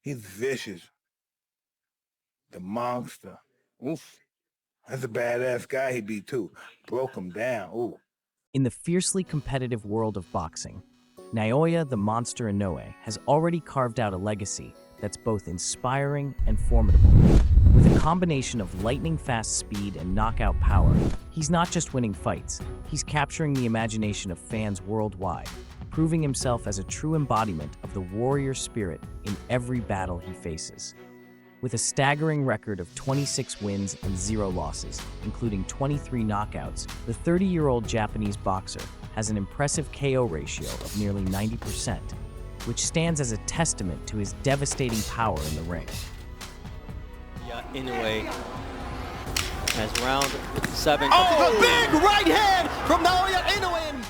He's vicious. The monster. Oof. That's a badass guy he beat too. Broke him down. Ooh. In the fiercely competitive world of boxing, Naoya the Monster Inoue has already carved out a legacy that's both inspiring and formidable. With a combination of lightning-fast speed and knockout power, he's not just winning fights, he's capturing the imagination of fans worldwide, proving himself as a true embodiment of the warrior spirit in every battle he faces. With a staggering record of 26 wins and 0 losses, including 23 knockouts, the 30-year-old Japanese boxer has an impressive KO ratio of nearly 90%, which stands as a testament to his devastating power in the ring. Inoue has round 7. Oh, a big right hand from Naoya Inoue!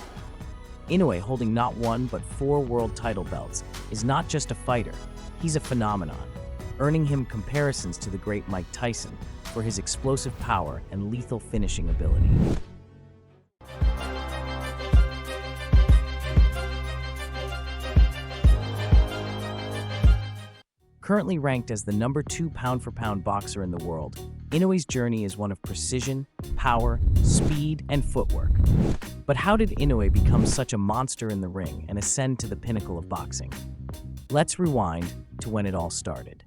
Inoue, holding not 1 but 4 world title belts, is not just a fighter, he's a phenomenon, earning him comparisons to the great Mike Tyson for his explosive power and lethal finishing ability. Currently ranked as the #2 pound-for-pound boxer in the world, Inoue's journey is one of precision, power, speed, and footwork. But how did Inoue become such a monster in the ring and ascend to the pinnacle of boxing? Let's rewind to when it all started.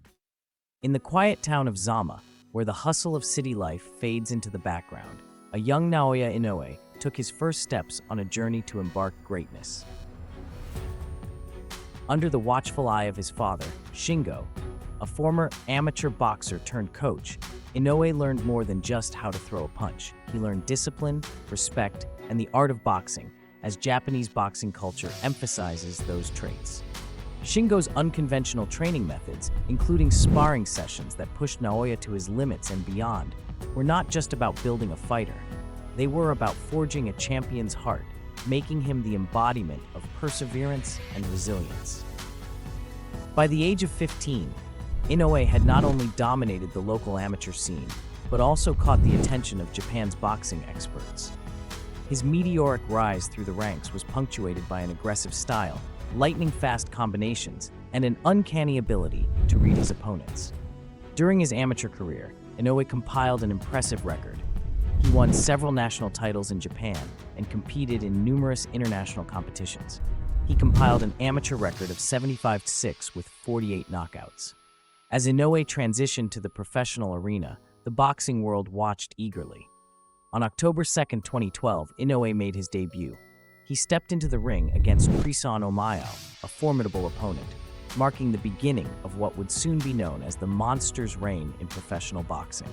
In the quiet town of Zama, where the hustle of city life fades into the background, a young Naoya Inoue took his first steps on a journey to embark greatness. Under the watchful eye of his father, Shingo, a former amateur boxer turned coach, Inoue learned more than just how to throw a punch. He learned discipline, respect, and the art of boxing, as Japanese boxing culture emphasizes those traits. Shingo's unconventional training methods, including sparring sessions that pushed Naoya to his limits and beyond, were not just about building a fighter. They were about forging a champion's heart, making him the embodiment of perseverance and resilience. By the age of 15, Inoue had not only dominated the local amateur scene, but also caught the attention of Japan's boxing experts. His meteoric rise through the ranks was punctuated by an aggressive style, lightning-fast combinations, and an uncanny ability to read his opponents. During his amateur career, Inoue compiled an impressive record. He won several national titles in Japan and competed in numerous international competitions. He compiled an amateur record of 75-6 with 48 knockouts. As Inoue transitioned to the professional arena, the boxing world watched eagerly. On October 2, 2012, Inoue made his debut. He stepped into the ring against Prisan Omayao, a formidable opponent, marking the beginning of what would soon be known as the Monster's reign in professional boxing.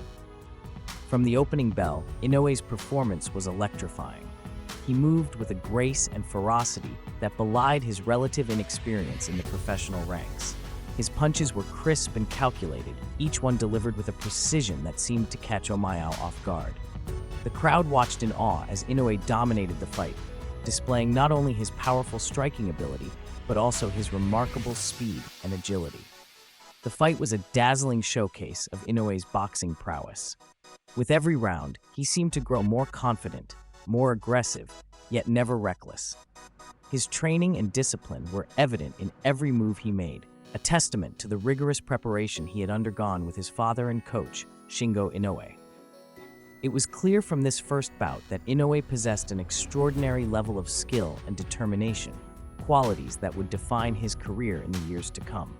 From the opening bell, Inoue's performance was electrifying. He moved with a grace and ferocity that belied his relative inexperience in the professional ranks. His punches were crisp and calculated, each one delivered with a precision that seemed to catch Omayao off guard. The crowd watched in awe as Inoue dominated the fight, displaying not only his powerful striking ability, but also his remarkable speed and agility. The fight was a dazzling showcase of Inoue's boxing prowess. With every round, he seemed to grow more confident, more aggressive, yet never reckless. His training and discipline were evident in every move he made, a testament to the rigorous preparation he had undergone with his father and coach, Shingo Inoue. It was clear from this first bout that Inoue possessed an extraordinary level of skill and determination, qualities that would define his career in the years to come.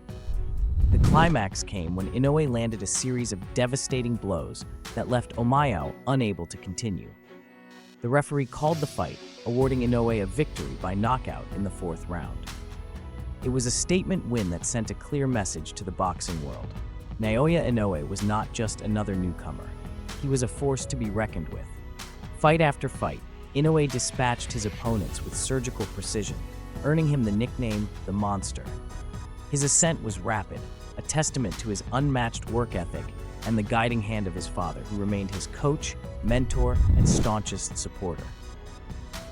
The climax came when Inoue landed a series of devastating blows that left Omayao unable to continue. The referee called the fight, awarding Inoue a victory by knockout in the 4th round. It was a statement win that sent a clear message to the boxing world. Naoya Inoue was not just another newcomer. He was a force to be reckoned with. Fight after fight, Inoue dispatched his opponents with surgical precision, earning him the nickname the Monster. His ascent was rapid, a testament to his unmatched work ethic and the guiding hand of his father, who remained his coach, mentor, and staunchest supporter.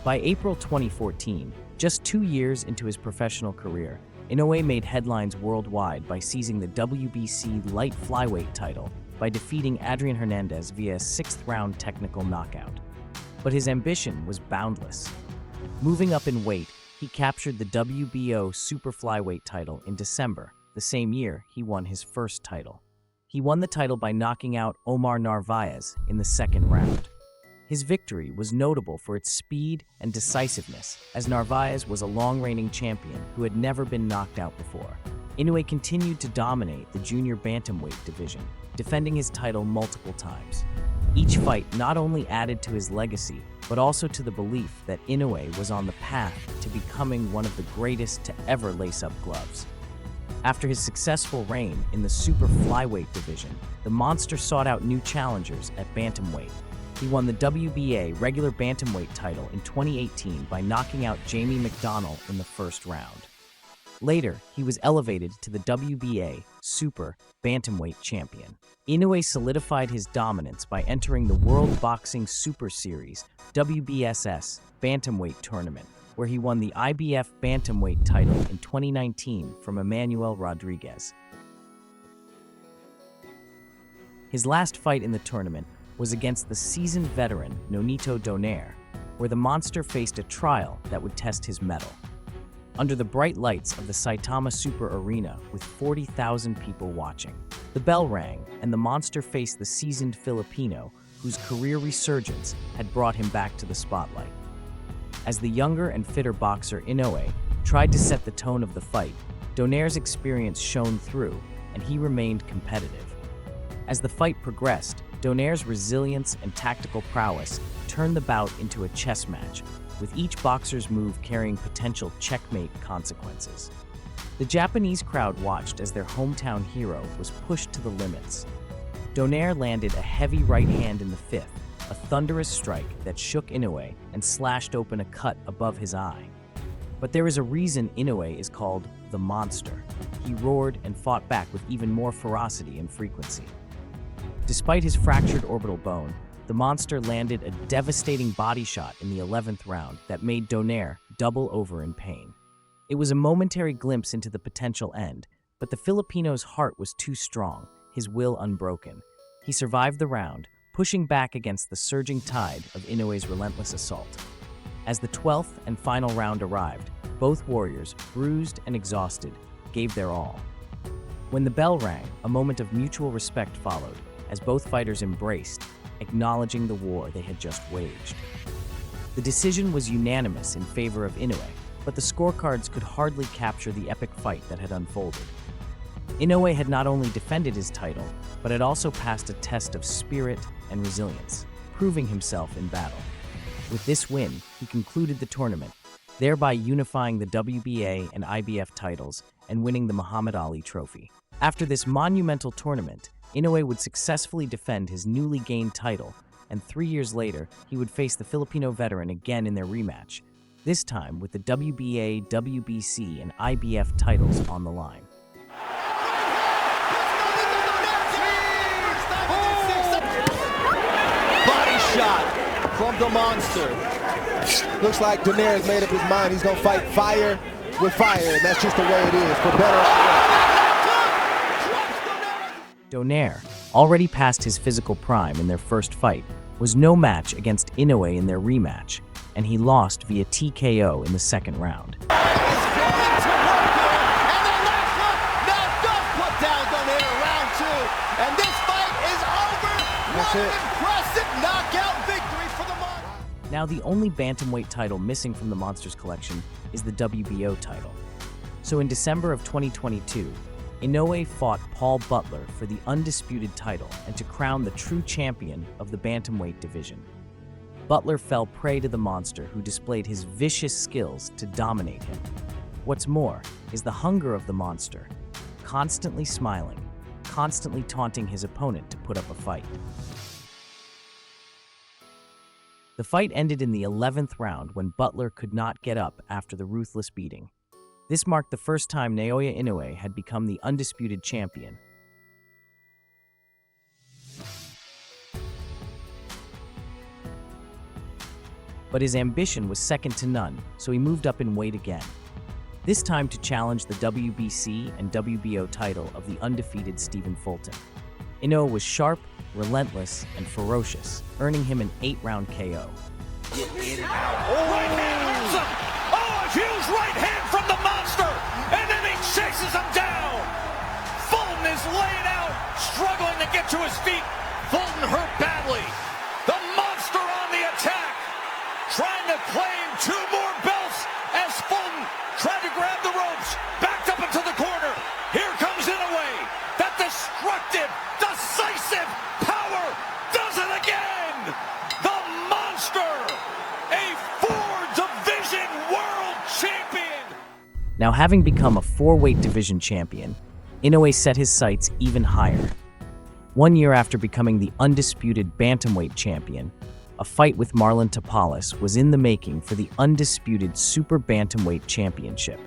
By April 2014, just 2 years into his professional career, Inoue made headlines worldwide by seizing the WBC light flyweight title by defeating Adrian Hernandez via a 6th-round technical knockout. But his ambition was boundless. Moving up in weight, he captured the WBO super flyweight title in December, the same year, he won his first title. He won the title by knocking out Omar Narvaez in the second round. His victory was notable for its speed and decisiveness, as Narvaez was a long-reigning champion who had never been knocked out before. Inoue continued to dominate the junior bantamweight division, defending his title multiple times. Each fight not only added to his legacy, but also to the belief that Inoue was on the path to becoming one of the greatest to ever lace up gloves. After his successful reign in the super flyweight division, the monster sought out new challengers at bantamweight. He won the WBA regular bantamweight title in 2018 by knocking out Jamie McDonnell in the first round. Later, he was elevated to the WBA Super Bantamweight champion. Inoue solidified his dominance by entering the World Boxing Super Series WBSS Bantamweight tournament, where he won the IBF Bantamweight title in 2019 from Emmanuel Rodriguez. His last fight in the tournament was against the seasoned veteran Nonito Donaire, where the monster faced a trial that would test his mettle. Under the bright lights of the Saitama Super Arena with 40,000 people watching, the bell rang and the monster faced the seasoned Filipino whose career resurgence had brought him back to the spotlight. As the younger and fitter boxer Inoue tried to set the tone of the fight, Donaire's experience shone through and he remained competitive. As the fight progressed, Donaire's resilience and tactical prowess turned the bout into a chess match, with each boxer's move carrying potential checkmate consequences. The Japanese crowd watched as their hometown hero was pushed to the limits. Donaire landed a heavy right hand in the fifth, a thunderous strike that shook Inoue and slashed open a cut above his eye. But there is a reason Inoue is called the Monster. He roared and fought back with even more ferocity and frequency. Despite his fractured orbital bone, the monster landed a devastating body shot in the 11th round that made Donaire double over in pain. It was a momentary glimpse into the potential end, but the Filipino's heart was too strong, his will unbroken. He survived the round, pushing back against the surging tide of Inoue's relentless assault. As the 12th and final round arrived, both warriors, bruised and exhausted, gave their all. When the bell rang, a moment of mutual respect followed, as both fighters embraced, acknowledging the war they had just waged. The decision was unanimous in favor of Inoue, but the scorecards could hardly capture the epic fight that had unfolded. Inoue had not only defended his title, but had also passed a test of spirit and resilience, proving himself in battle. With this win, he concluded the tournament, thereby unifying the WBA and IBF titles and winning the Muhammad Ali Trophy. After this monumental tournament, Inoue would successfully defend his newly gained title, and 3 years later, he would face the Filipino veteran again in their rematch, this time with the WBA, WBC, and IBF titles on the line. Body shot from the monster. Looks like Donaire has made up his mind. He's going to fight fire with fire, and that's just the way it is, for better or worse. Donaire, already past his physical prime in their first fight, was no match against Inoue in their rematch, and he lost via TKO in the second round. Now the only bantamweight title missing from the Monsters collection is the WBO title. So in December of 2022, Inoue fought Paul Butler for the undisputed title and to crown the true champion of the bantamweight division. Butler fell prey to the monster, who displayed his vicious skills to dominate him. What's more is the hunger of the monster, constantly smiling, constantly taunting his opponent to put up a fight. The fight ended in the 11th round when Butler could not get up after the ruthless beating. This marked the first time Naoya Inoue had become the undisputed champion. But his ambition was second to none, so he moved up in weight again. This time to challenge the WBC and WBO title of the undefeated Stephen Fulton. Inoue was sharp, relentless, and ferocious, earning him an 8-round KO. Right hand hits him! Oh, a huge right hand from the monster! And then he chases him down! is laying out, struggling to get to his feet. Fulton hurt badly. The monster on the attack, trying to claim 2 more belts as Fulton tried to grab the ropes, backed up into the corner. Here comes Inoue. That destructive, decisive power does it again. The monster, a 4-division world champion. Now, having become a 4-weight division champion, Inoue set his sights even higher. 1 year after becoming the undisputed bantamweight champion, a fight with Marlon Tapales was in the making for the undisputed super bantamweight championship.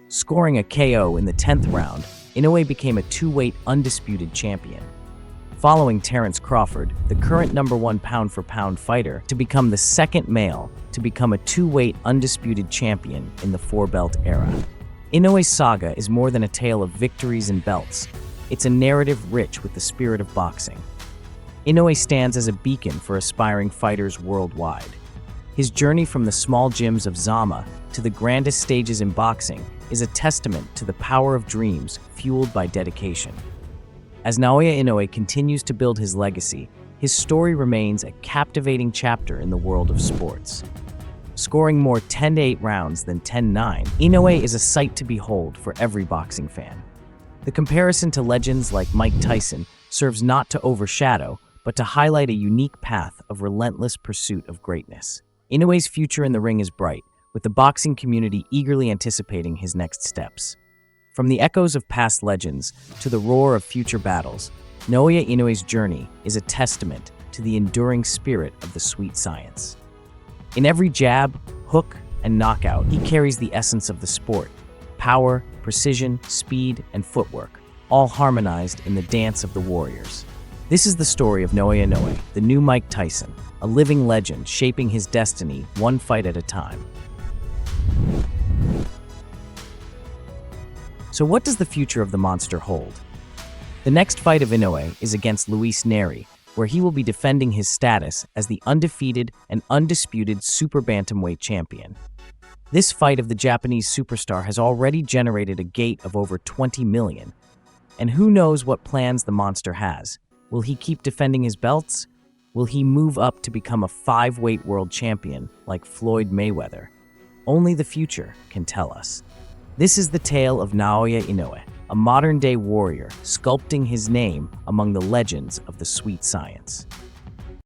Scoring a KO in the 10th round, Inoue became a 2-weight undisputed champion, following Terrence Crawford, the current #1 pound-for-pound fighter, to become the 2nd male to become a 2-weight undisputed champion in the 4-belt era. Inoue's saga is more than a tale of victories and belts. It's a narrative rich with the spirit of boxing. Inoue stands as a beacon for aspiring fighters worldwide. His journey from the small gyms of Zama to the grandest stages in boxing is a testament to the power of dreams fueled by dedication. As Naoya Inoue continues to build his legacy, his story remains a captivating chapter in the world of sports. Scoring more 10-8 rounds than 10-9, Inoue is a sight to behold for every boxing fan. The comparison to legends like Mike Tyson serves not to overshadow, but to highlight a unique path of relentless pursuit of greatness. Inoue's future in the ring is bright, with the boxing community eagerly anticipating his next steps. From the echoes of past legends to the roar of future battles, Naoya Inoue's journey is a testament to the enduring spirit of the sweet science. In every jab, hook, and knockout, he carries the essence of the sport: power, precision, speed, and footwork, all harmonized in the dance of the warriors. This is the story of Naoya Inoue, the new Mike Tyson, a living legend shaping his destiny one fight at a time. So what does the future of the monster hold? The next fight of Inoue is against Luis Nery, where he will be defending his status as the undefeated and undisputed super bantamweight champion. This fight of the Japanese superstar has already generated a gate of over 20 million. And who knows what plans the monster has? Will he keep defending his belts? Will he move up to become a 5-weight world champion like Floyd Mayweather? Only the future can tell us. This is the tale of Naoya Inoue, a modern-day warrior sculpting his name among the legends of the sweet science.